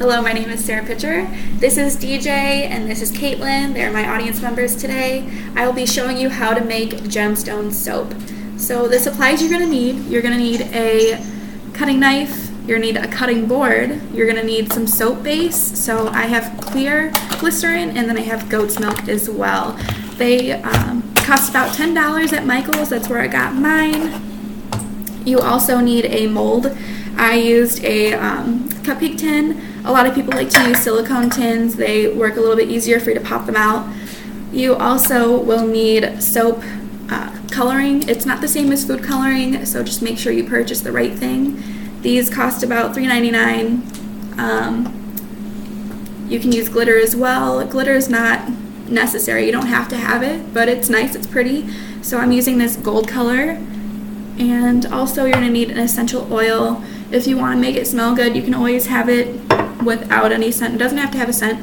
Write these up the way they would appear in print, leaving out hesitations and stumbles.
Hello, my name is Sarah Pitcher. This is DJ and this is Caitlin. They're my audience members today. I will be showing you how to make gemstone soap. So the supplies you're going to need a cutting knife, you're going to need a cutting board, you're going to need some soap base. So I have clear glycerin and then I have goat's milk as well. They cost about $10 at Michael's. That's where I got mine. You also need a mold. I used a cupcake tin. A lot of people like to use silicone tins. They work a little bit easier for you to pop them out. You also will need soap coloring. It's not the same as food coloring, so just make sure you purchase the right thing. These cost about $3.99. You can use glitter as well. Glitter is not necessary. You don't have to have it, but it's nice, it's pretty. So I'm using this gold color. And also you're going to need an essential oil. If you want to make it smell good, you can always have it without any scent. It doesn't have to have a scent,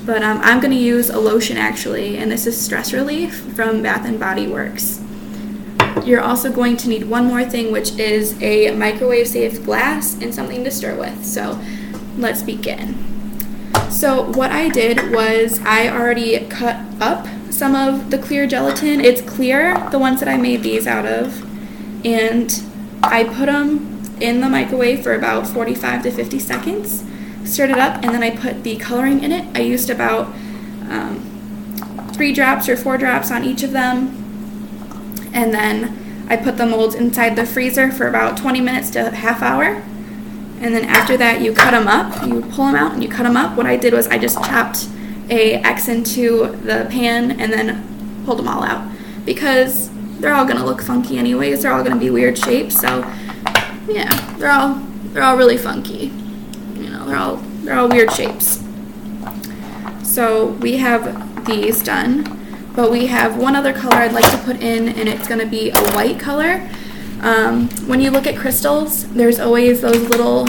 but I'm going to use a lotion actually, and this is Stress Relief from Bath & Body Works. You're also going to need one more thing, which is a microwave safe glass and something to stir with. So let's begin. So what I did was I already cut up some of the clear gelatin. It's clear, the ones that I made these out of, and I put them in the microwave for about 45 to 50 seconds, stirred it up, and then I put the coloring in it. I used about 3 drops or 4 drops on each of them, and then I put the molds inside the freezer for about 20 minutes to a half hour, and then after that you cut them up, you pull them out and you cut them up. What I did was I just chopped a X into the pan and then pulled them all out, because they're all going to look funky anyways. They're all going to be weird shapes, so yeah, they're all really funky. You know, they're all weird shapes. So we have these done, but we have one other color I'd like to put in, and it's going to be a white color. When you look at crystals, there's always those little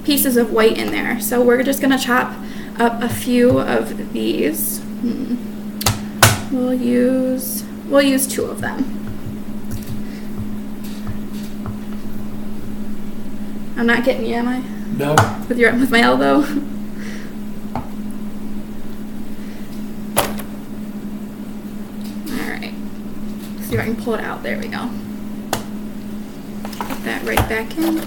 pieces of white in there. So we're just going to chop up a few of these. We'll use 2 of them. I'm not getting you, am I? No. With my elbow? Alright. See if I can pull it out. There we go. Put that right back in.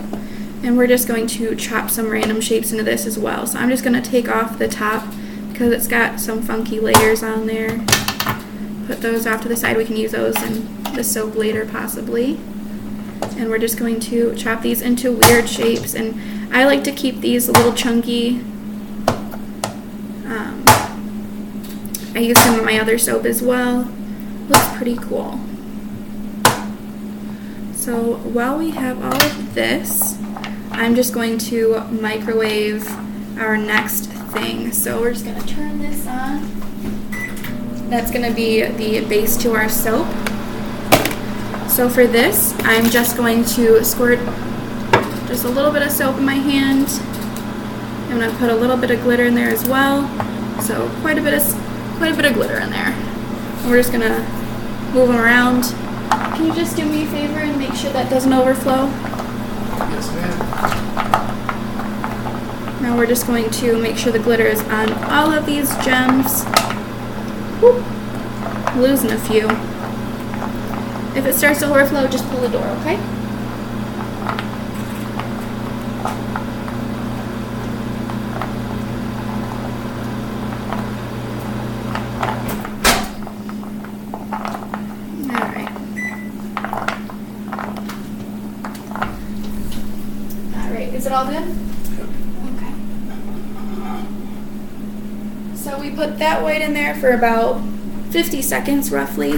And we're just going to chop some random shapes into this as well. So I'm just going to take off the top because it's got some funky layers on there. Put those off to the side. We can use those in the soap later possibly. And we're just going to chop these into weird shapes, and I like to keep these a little chunky. I use some of my other soap as well. Looks pretty cool. So while we have all of this, I'm just going to microwave our next thing. So we're just going to turn this on. That's going to be the base to our soap. So for this, I'm just going to squirt just a little bit of soap in my hand. I'm going to put a little bit of glitter in there as well. So quite a bit of glitter in there. And we're just going to move them around. Can you just do me a favor and make sure that doesn't overflow? Yes, ma'am. Now we're just going to make sure the glitter is on all of these gems. Whoop. Losing a few. If it starts to overflow, just pull the door, okay? Alright. Alright, is it all good? Okay. So we put that white in there for about 50 seconds roughly.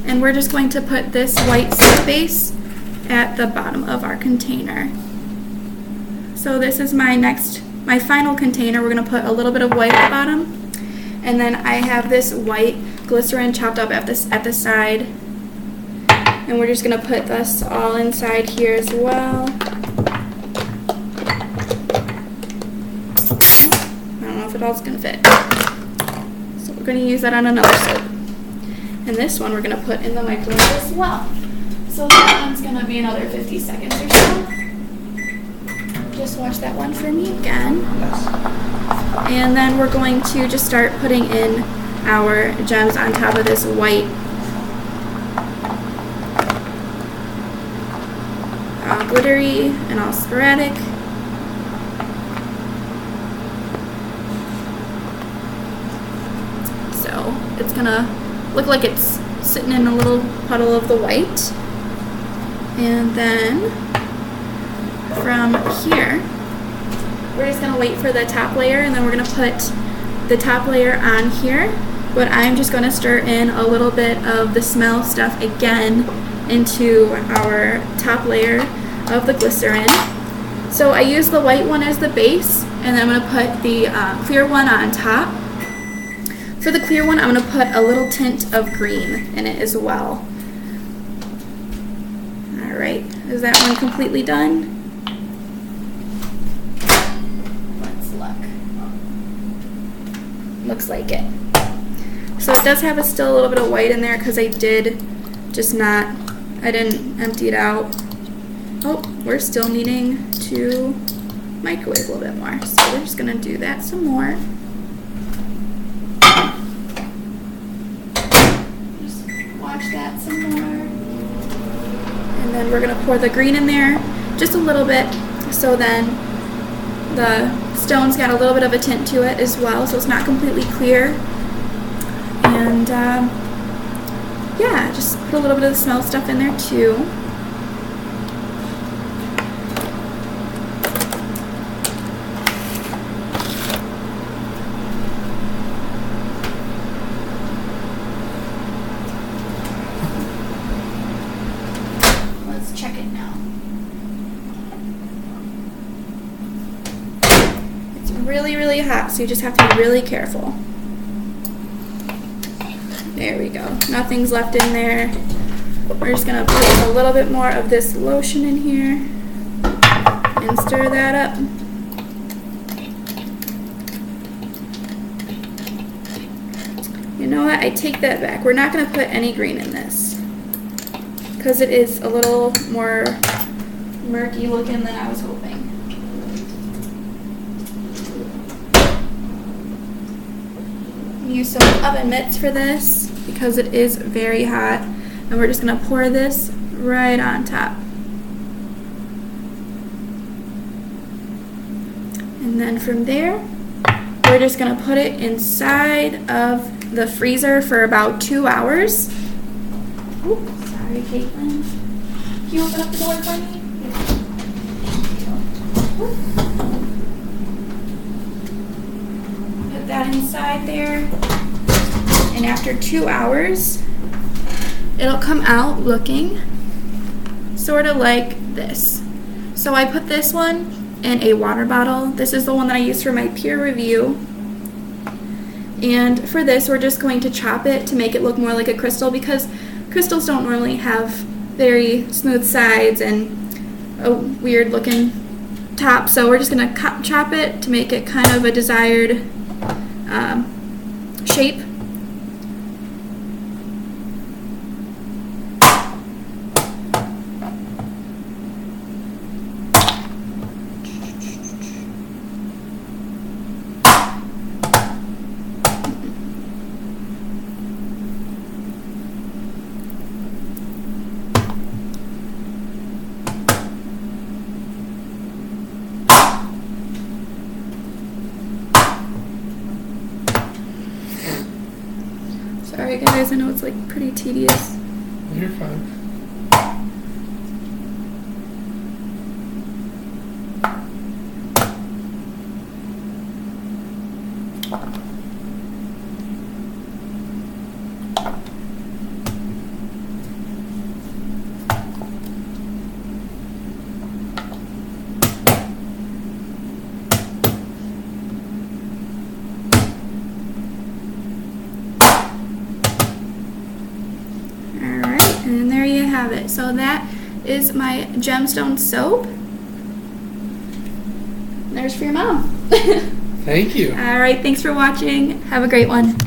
And we're just going to put this white soap base at the bottom of our container. So this is my final container. We're going to put a little bit of white at the bottom. And then I have this white glycerin chopped up at the side. And we're just going to put this all inside here as well. I don't know if it all's going to fit. So we're going to use that on another soap. And this one we're going to put in the microwave as well. So that one's going to be another 50 seconds or so. Just watch that one for me again. Yes. And then we're going to just start putting in our gems on top of this white glittery and all sporadic. So it's gonna look like it's sitting in a little puddle of the white. And then from here, we're just gonna wait for the top layer, and then we're gonna put the top layer on here. But I'm just gonna stir in a little bit of the smell stuff again into our top layer of the glycerin. So I use the white one as the base, and then I'm gonna put the clear one on top. For the clear one, I'm gonna put a little tint of green in it as well. All right, is that one completely done? Let's look. Looks like it. So it does have still a little bit of white in there because I didn't empty it out. Oh, we're still needing to microwave a little bit more. So we're just gonna do that some more. Just watch that some more. And then we're gonna pour the green in there just a little bit, so then the stone's got a little bit of a tint to it as well, so it's not completely clear. And yeah, just put a little bit of the smell stuff in there too. Let's check it now. It's really, really hot, so you just have to be really careful. There we go. Nothing's left in there. We're just gonna put a little bit more of this lotion in here and stir that up. You know what? I take that back. We're not gonna put any green in this because it is a little more murky looking than I was hoping. Use some oven mitts for this because it is very hot, and we're just going to pour this right on top. And then from there, we're just going to put it inside of the freezer for about 2 hours. Oops, sorry, Caitlin. Can you open up the door for me? Put that inside there. And after 2 hours, it'll come out looking sort of like this. So I put this one in a water bottle. This is the one that I used for my peer review. And for this, we're just going to chop it to make it look more like a crystal, because crystals don't normally have very smooth sides and a weird looking top. So we're just going to chop it to make it kind of a desired shape. Sorry guys, I know it's like pretty tedious. You're fine. And there you have it. So that is my gemstone soap. There's for your mom. Thank you. All right, thanks for watching. Have a great one.